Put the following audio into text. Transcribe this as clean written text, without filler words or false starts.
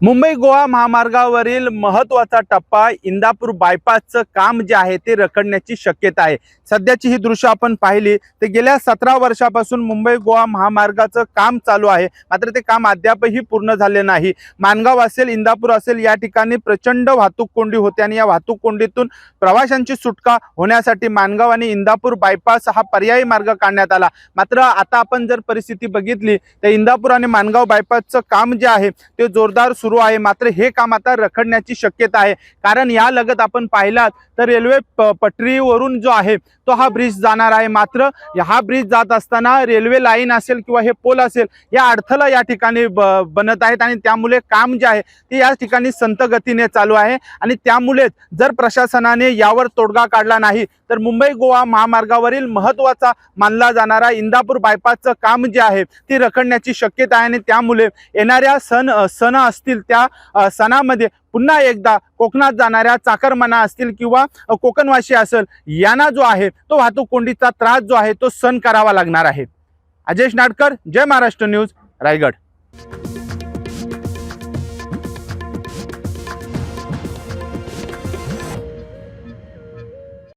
मुंबई गोवा महामार्गावरील महत्त्वाचा टप्पा इंदापूर बायपासचं काम जे आहे ते रखडण्याची शक्यता आहे। सध्याची ही दृश्य आपण पाहिली तर गेल्या 17 वर्षापासून मुंबई गोवा महामार्गाचं काम चालू आहे, मात्र ते काम अद्यापही पूर्ण झाले नाही। माणगाव असेल, इंदापूर असेल, या ठिकाणी प्रचंड वाहतूक कोंडी होते आणि या वाहतूक कोंडीतून प्रवाशांची सुटका होण्यासाठी माणगाव आणि इंदापूर बायपास हा पर्यायी मार्ग काढण्यात आला। मात्र आता आपण जर परिस्थिती बघितली तर इंदापूर आणि माणगाव बायपासचं काम जे आहे ते जोरदार सुरू आहे, मात्र हे काम आता रखडण्याची शक्यता आहे। कारण या लगत आपण पाहिलात तर रेल्वे पटरीवरून जो आहे तो हा ब्रिज जाणार आहे, मात्र हा ब्रिज जात असताना रेल्वे लाईन असेल किंवा हे पोल असेल या अडथळा या ठिकाणी बनत आहेत आणि त्यामुळे काम जे आहे ते या ठिकाणी संत गतीने चालू आहे। आणि त्यामुळे जर प्रशासनाने यावर तोडगा काढला नाही तर मुंबई गोवा महामार्गावरील महत्त्वाचा मानला जाणारा इंदापूर बायपासचं काम जे आहे ते रखडण्याची शक्यता आहे। आणि त्यामुळे येणाऱ्या सण असतील त्या सणामध्ये पुन्हा एकदा कोकणात जाणाऱ्या चाकरमाना असतील किंवा कोकणवासी असेल यांना जो आहे तो वाहतूक कोंडीचा त्रास जो आहे तो सहन करावा लागणार आहे। अजय नाडकर, जय महाराष्ट्र न्यूज, रायगड।